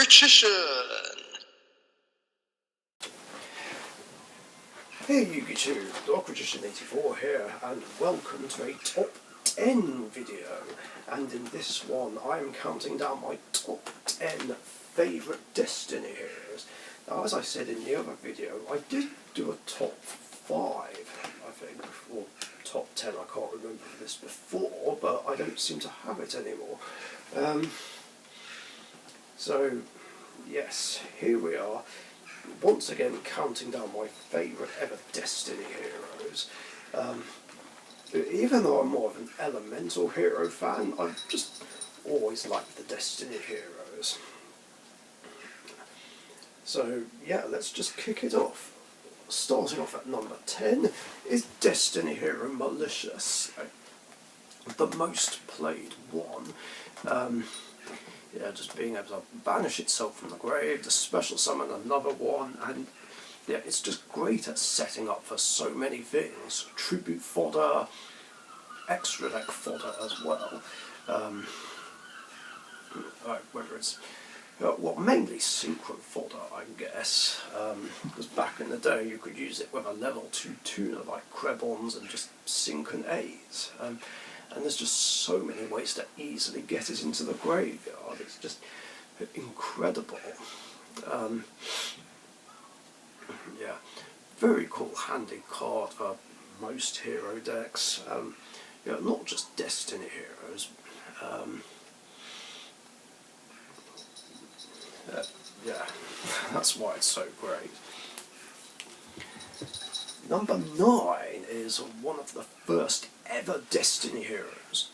Richician! Hey YouTube, Richician84 here, and welcome to a top 10 video. And in this one, I'm counting down my top 10 favourite Destiny heroes. Now, as I said in the other video, I did do a top 5, I think, or top 10, I can't remember this before, but I don't seem to have it anymore. So, yes, here we are. Once again, counting down my favourite ever Destiny heroes. Even though I'm more of an elemental hero fan, I've just always liked the Destiny heroes. So yeah, let's just kick it off. Starting off at number 10 is Destiny hero Malicious, the most played one. Yeah, just being able to banish itself from the grave, to special summon another one, and yeah, it's just great at setting up for so many things. Tribute fodder, extra deck fodder as well. Whether it's, well, mainly synchro fodder, I guess, because back in the day you could use it with a level 2 tuner like Krebons and just sync and A's. And there's just so many ways to easily get it into the graveyard. It's just incredible. Yeah, very cool, handy card for most hero decks. Yeah, not just Destiny heroes. Yeah, that's why it's so great. Number 9 is one of the first ever Destiny heroes,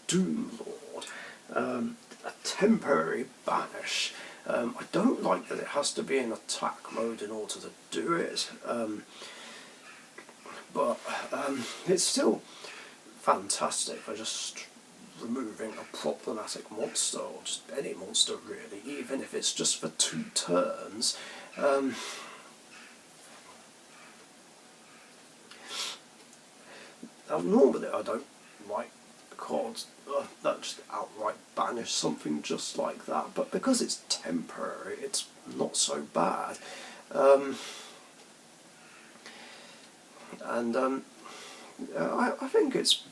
Doomlord, a temporary banish. I don't like that it has to be in attack mode in order to do it, but it's still fantastic for just removing a problematic monster, or just any monster really, even if it's just for 2 turns. Now, normally I don't like cards that just outright banish something just like that, but because it's temporary, it's not so bad. I think it's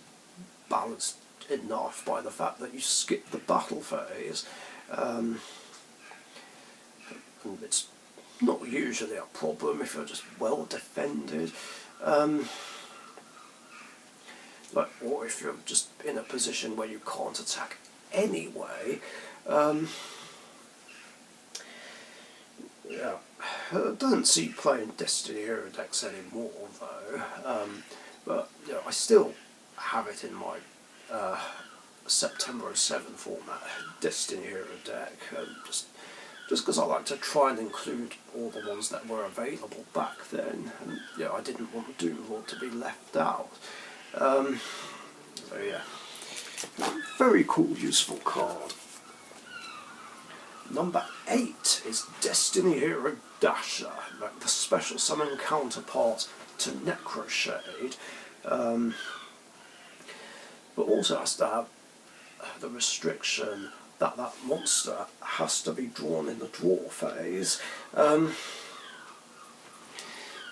balanced enough by the fact that you skip the battle phase. And it's not usually a problem if you're just well defended. Or if you're just in a position where you can't attack anyway. Yeah, I don't see playing Destiny hero decks anymore though, but you know, I still have it in my September 07 format Destiny hero deck, just because I like to try and include all the ones that were available back then, and yeah, I didn't want Doomlord to be left out. So yeah, very cool, useful card. Number 8 is Destiny hero Dasher, like the special summon counterpart to Necroshade, but also has to have the restriction that that monster has to be drawn in the draw phase.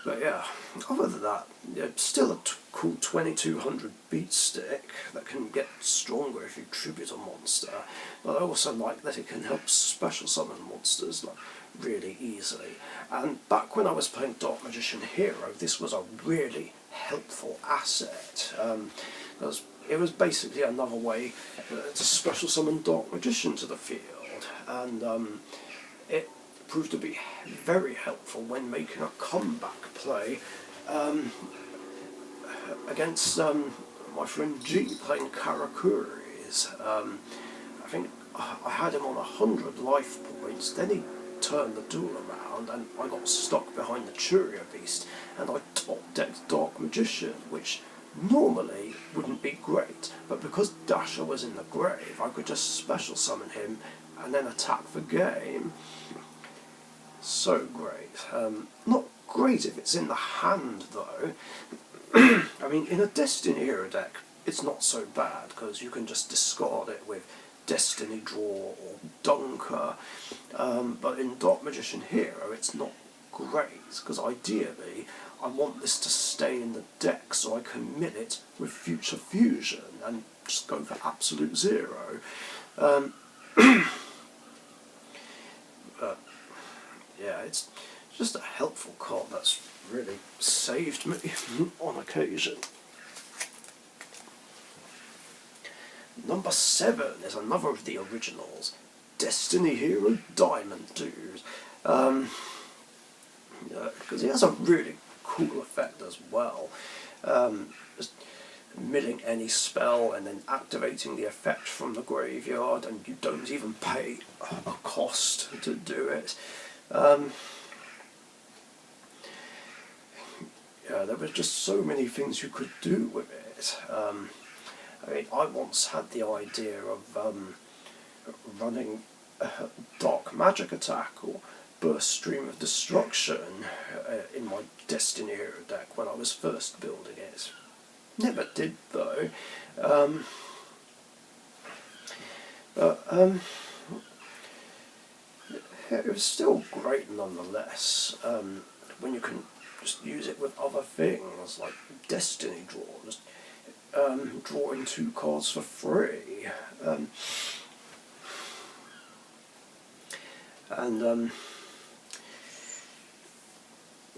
But yeah, other than that, yeah, still a cool 2200 beat stick that can get stronger if you tribute a monster, but I also like that it can help special summon monsters like really easily. And back when I was playing Dark Magician Hero, this was a really helpful asset. It was basically another way to special summon Dark Magician to the field, and it proved to be very helpful when making a comeback play against my friend G playing Karakuris. I think I had him on 100 life points, then he turned the duel around and I got stuck behind the Churia Beast, and I top-decked Dark Magician, which normally wouldn't be great, but because Dasher was in the grave, I could just special summon him and then attack for game. So great. Not great if it's in the hand though. I mean, in a Destiny hero deck, it's not so bad because you can just discard it with Destiny Draw or Dunker, but in Dark Magician Hero it's not great, because ideally I want this to stay in the deck so I can mill it with Future Fusion and just go for absolute zero. But yeah, it's just a helpful card that's really saved me on occasion. Number 7 is another of the originals, Destiny Hero Diamond Dude. Because he has a really cool effect as well. Just milling any spell and then activating the effect from the graveyard, and you don't even pay a cost to do it. Yeah, there were just so many things you could do with it. I mean, I once had the idea of running Dark Magic Attack or Burst Stream of Destruction in my Destiny Hero deck when I was first building it. Never did though. It was still great nonetheless, when you can just use it with other things like Destiny Draw, just drawing 2 cards for free.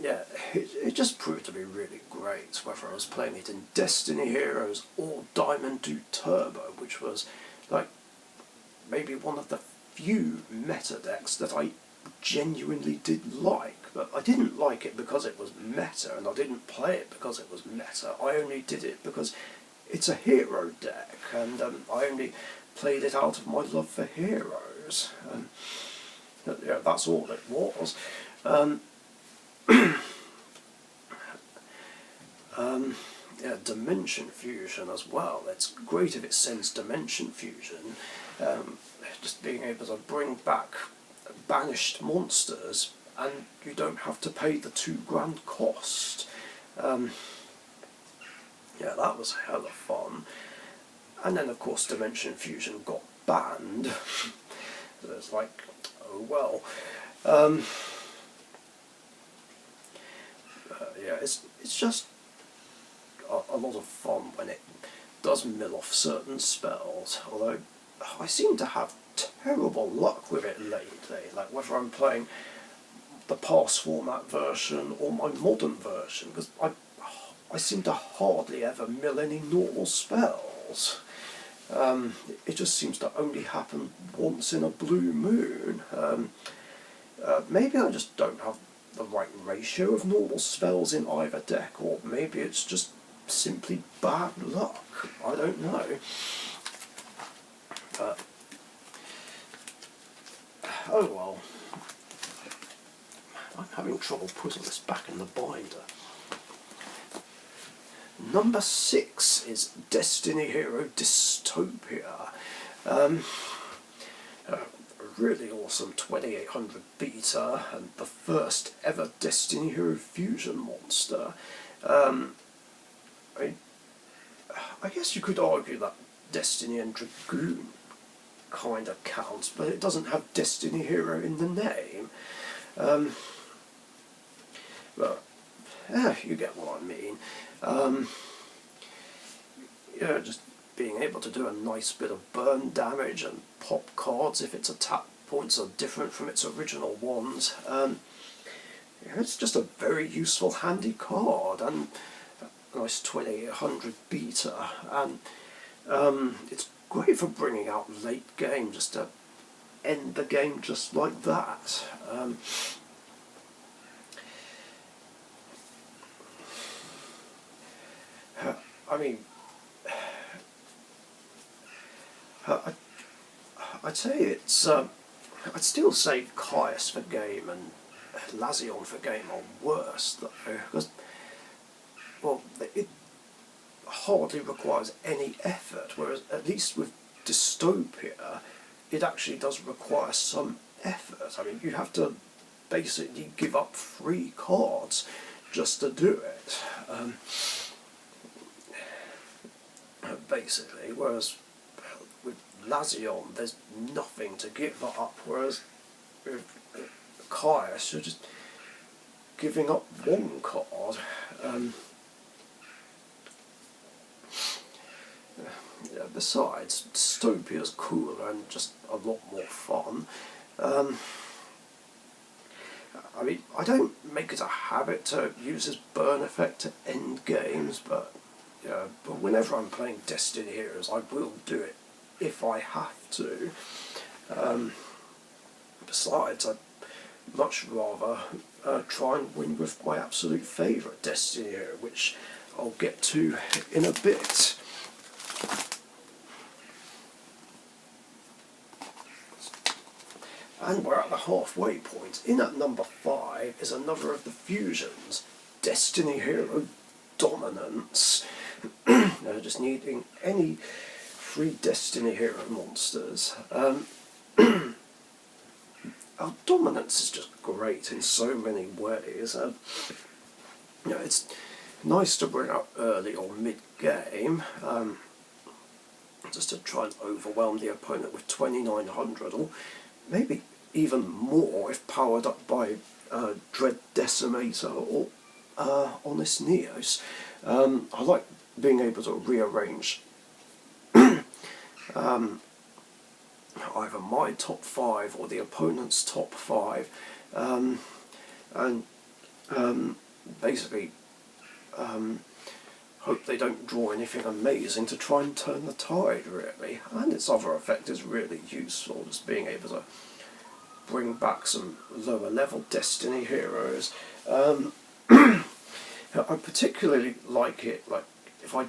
Yeah, it just proved to be really great, whether I was playing it in Destiny Heroes or Diamond Dude Turbo, which was like maybe one of the few meta decks that I genuinely did like. But I didn't like it because it was meta, and I didn't play it because it was meta. I only did it because it's a hero deck, and I only played it out of my love for heroes. Yeah, that's all it was. Yeah, Dimension Fusion as well. It's great if it sends Dimension Fusion. Just being able to bring back banished monsters, and you don't have to pay the $2,000 cost. Yeah, that was hella fun. And then of course Dimension Fusion got banned. So it's like, oh well. Yeah, it's just a lot of fun when it does mill off certain spells, although I seem to have terrible luck with it lately, like whether I'm playing the past format version or my modern version, because I seem to hardly ever mill any normal spells. It just seems to only happen once in a blue moon. Maybe I just don't have the right ratio of normal spells in either deck, or maybe it's just simply bad luck. I don't know. Oh well. I'm having trouble putting this back in the binder. Number 6 is Destiny Hero Dystopia. A really awesome 2800 beta, and the first ever Destiny Hero fusion monster. I guess you could argue that Destiny and Dragoon kind of counts, but it doesn't have Destiny Hero in the name. But you get what I mean. Yeah, just being able to do a nice bit of burn damage and pop cards if its attack points are different from its original ones. It's just a very useful, handy card, and a nice 2800 beta, and it's great for bringing out late game, just to end the game just like that. I mean, I'd say it's, I'd still say Caius for game and Lazion for game are worse though, because, well, it hardly requires any effort, whereas at least with Dystopia it actually does require some effort. I mean, you have to basically give up 3 cards just to do it. Basically, whereas with Lazion, there's nothing to give up, whereas with Caius, you're just giving up one card. Yeah, besides, Dystopia's cooler and just a lot more fun. I mean, I don't make it a habit to use his burn effect to end games, but whenever I'm playing Destiny Heroes, I will do it if I have to. Besides, I'd much rather try and win with my absolute favourite Destiny hero, which I'll get to in a bit. And we're at the halfway point. In at number 5 is another of the fusions, Destiny Hero Dominance. Just needing any 3 Destiny Hero monsters. Our Dominance is just great in so many ways. It's nice to bring out early or mid-game, just to try and overwhelm the opponent with 2900, or maybe even more if powered up by Dread Decimator or Honest Neos. I like being able to rearrange either my top 5 or the opponent's top 5, and basically hope they don't draw anything amazing to try and turn the tide, really. And its other effect is really useful, just being able to bring back some lower level Destiny heroes. I particularly like it, like if I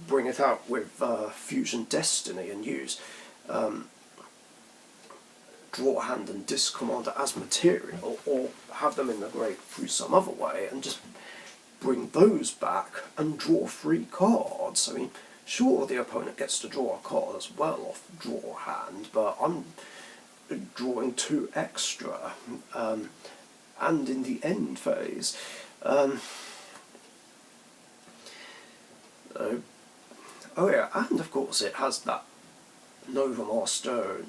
bring it out with Fusion Destiny and use Draw Hand and Disc Commander as material, or have them in the grave through some other way, and just bring those back and draw 3 cards. I mean, sure, the opponent gets to draw a card as well off Draw Hand, but I'm drawing 2 extra, and in the end phase. Oh yeah, and of course it has that Nova Master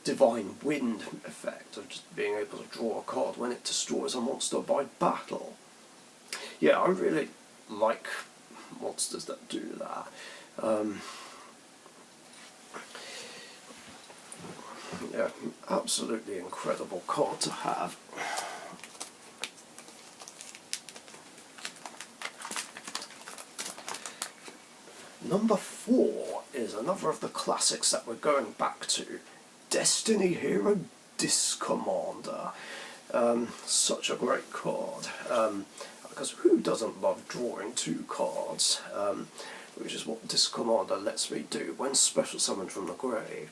Divine Wind effect of just being able to draw a card when it destroys a monster by battle. Yeah, I really like monsters that do that. Yeah, absolutely incredible card to have. Number 4 is another of the classics that we're going back to, Destiny Hero Disc Commander. Such a great card, because who doesn't love drawing 2 cards, which is what Disc Commander lets me do when special summoned from the grave.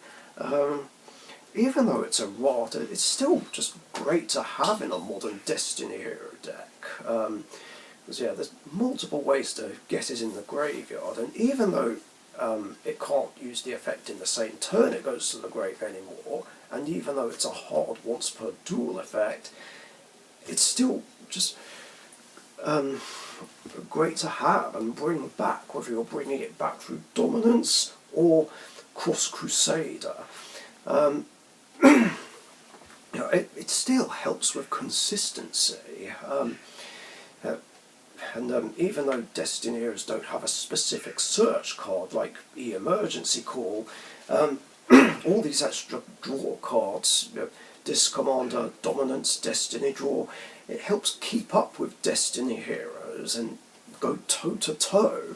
Even though it's a rot, it's still just great to have in a modern Destiny Hero deck. Because yeah, there's multiple ways to get it in the graveyard, and even though it can't use the effect in the same turn it goes to the grave anymore, and even though it's a hard once per duel effect, it's still just great to have and bring back, whether you're bringing it back through Dominance or Cross Crusader. It still helps with consistency. And even though Destiny Heroes don't have a specific search card like E-Emergency Call, all these extra draw cards, Disc Commander, Dominance, Destiny Draw, it helps keep up with Destiny Heroes and go toe to toe.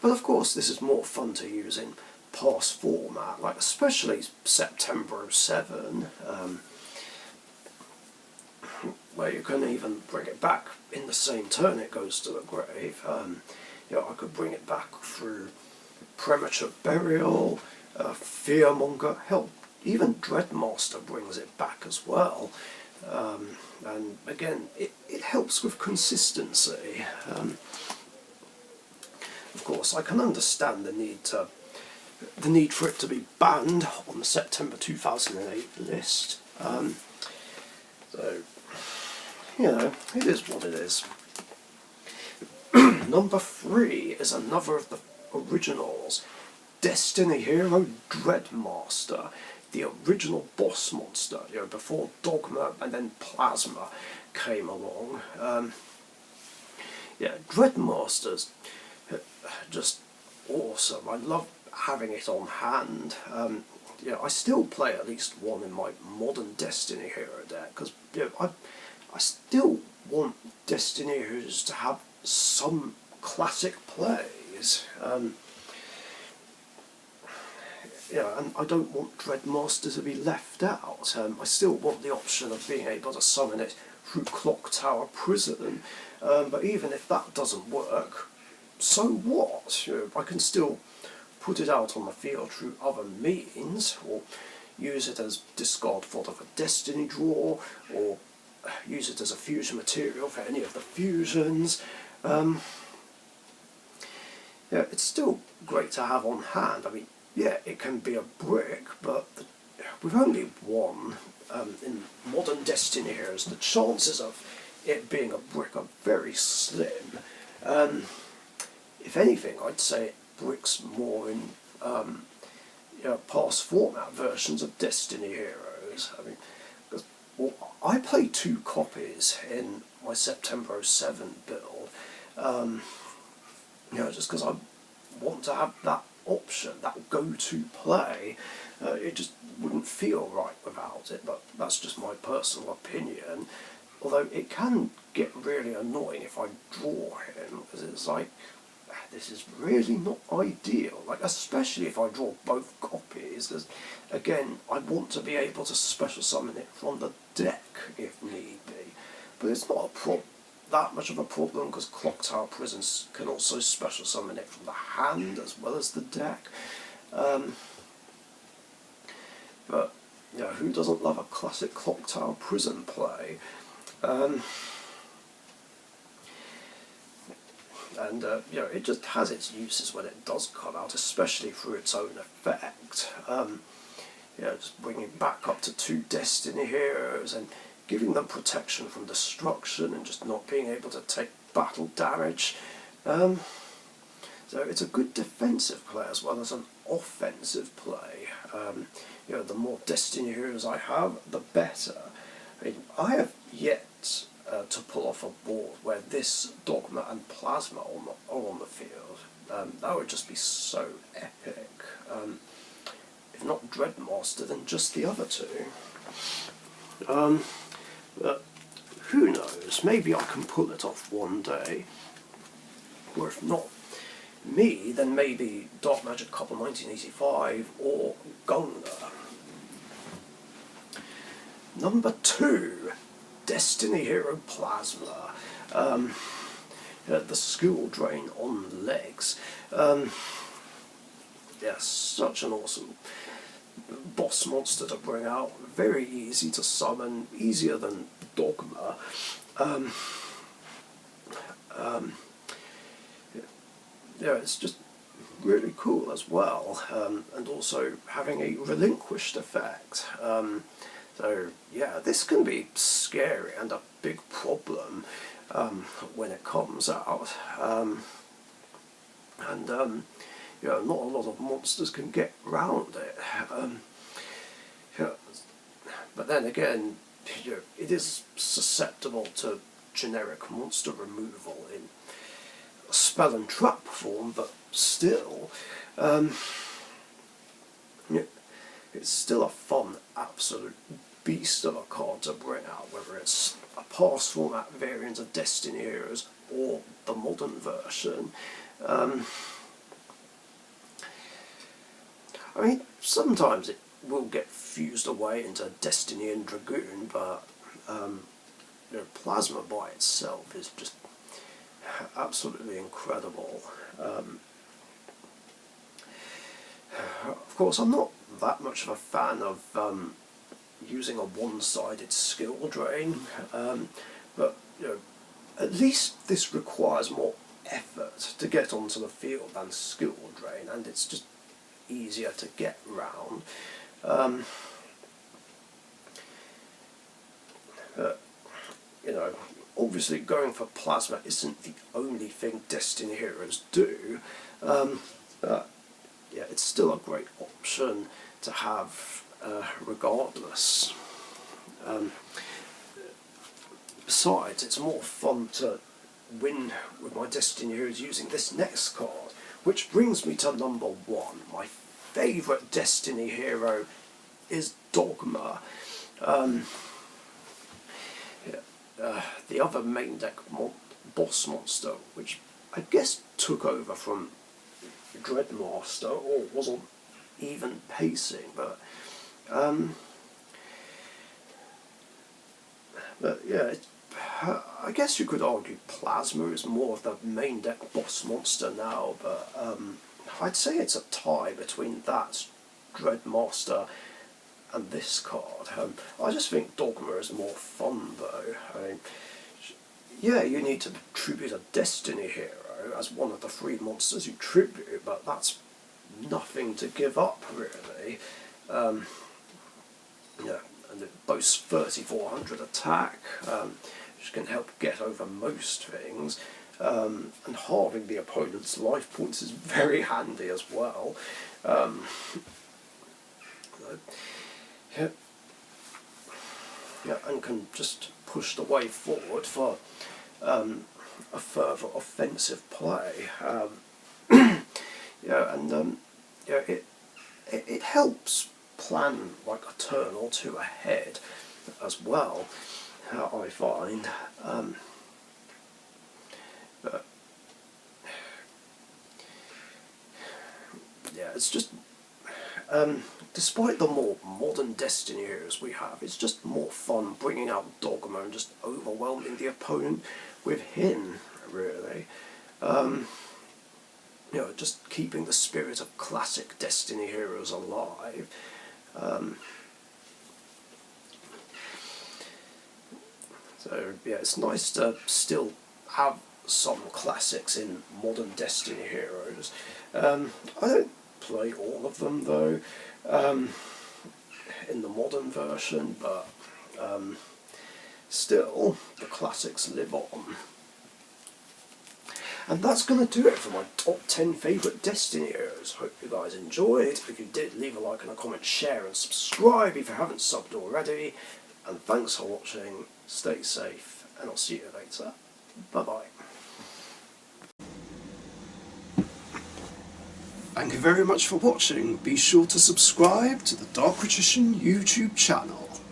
But of course this is more fun to use in past format, like especially September 07, where you can even bring it back in the same turn it goes to the grave. I could bring it back through Premature Burial, Fearmonger, hell, even Dreadmaster brings it back as well. And again, it helps with consistency. Of course, I can understand the need for it to be banned on the September 2008 list. So, it is what it is. Number 3 is another of the originals, Destiny Hero Dreadmaster, the original boss monster, before Dogma and then Plasma came along. Dreadmaster's just awesome. I love having it on hand. I still play at least one in my modern Destiny Hero deck, because I still want Destiny Heroes to have some classic plays. And I don't want Dreadmaster to be left out. I still want the option of being able to summon it through Clock Tower Prison, but even if that doesn't work, so what? I can still put it out on the field through other means, or use it as discard fodder for Destiny Draw, or use it as a fusion material for any of the fusions. It's still great to have on hand. I mean, it can be a brick, but with only one in modern Destiny Heroes, the chances of it being a brick are very slim. If anything, I'd say it bricks more in past format versions of Destiny Heroes. I mean, I play 2 copies in my September 07 build, just because I want to have that option, that go-to play. It just wouldn't feel right without it, but that's just my personal opinion. Although it can get really annoying if I draw him, because it's like, this is really not ideal, like especially if I draw both copies, because again, I want to be able to special summon it from the deck if need be. But it's not that much of a problem, because Clock Tower Prisons can also special summon it from the hand as well as the deck. But who doesn't love a classic Clock Tower Prison play? It just has its uses when it does come out, especially through its own effect. Just bringing back up to 2 Destiny Heroes and giving them protection from destruction and just not being able to take battle damage. So it's a good defensive play as well as an offensive play. The more Destiny Heroes I have, the better. I mean, I have yet to pull off a board where this Dogma and Plasma are on the field. That would just be so epic. If not Dreadmaster, then just the other 2. But who knows, maybe I can pull it off one day. Or if not me, then maybe Dark Magic Couple 1985 or Gunga. Number 2, Destiny Hero Plasma. The skill drain on legs. Such an awesome boss monster to bring out. Very easy to summon, easier than Dogma. It's just really cool as well, and also having a relinquished effect. This can be scary and a big problem when it comes out. Not a lot of monsters can get round it. But then again, it is susceptible to generic monster removal in spell and trap form, but still, it's still a fun, absolute beast of a card to bring out, whether it's a past format variant of Destiny Heroes or the modern version. I mean, sometimes it will get fused away into Destiny and Dragoon, but Plasma by itself is just absolutely incredible. Of course, I'm not that much of a fan of using a one-sided skill drain, but at least this requires more effort to get onto the field than skill drain, and it's just easier to get round. obviously going for plasma isn't the only thing Destiny heroes do, but yeah, it's still a great option to have regardless. Besides, it's more fun to win with my Destiny heroes using this next card, which brings me to number 1. My favourite Destiny hero is Dogma. The other main deck boss monster, which I guess took over from Dreadmaster, or wasn't even pacing, but yeah, I guess you could argue Plasma is more of the main deck boss monster now, but I'd say it's a tie between that, Dreadmaster, and this card. I just think Dogma is more fun though. I mean, yeah, you need to tribute a Destiny hero as one of the 3 monsters you tribute, but that's nothing to give up really. Yeah, and it boasts 3400 attack, which can help get over most things, and halving the opponent's life points is very handy as well. Yeah, and can just push the way forward for a further offensive play. Yeah, and yeah, it helps plan like a turn or 2 ahead as well, I find. But yeah, it's just despite the more modern Destiny heroes we have, it's just more fun bringing out Dogma and just overwhelming the opponent with him, really. You know, just keeping the spirit of classic Destiny heroes alive. So yeah, it's nice to still have some classics in modern Destiny heroes. I don't play all of them though, in the modern version, but still the classics live on. And that's going to do it for my top 10 favourite Destiny heroes. Hope you guys enjoyed. If you did, leave a like and a comment, share and subscribe if you haven't subbed already. And thanks for watching, stay safe, and I'll see you later. Bye bye. Thank you very much for watching. Be sure to subscribe to the Richician YouTube channel.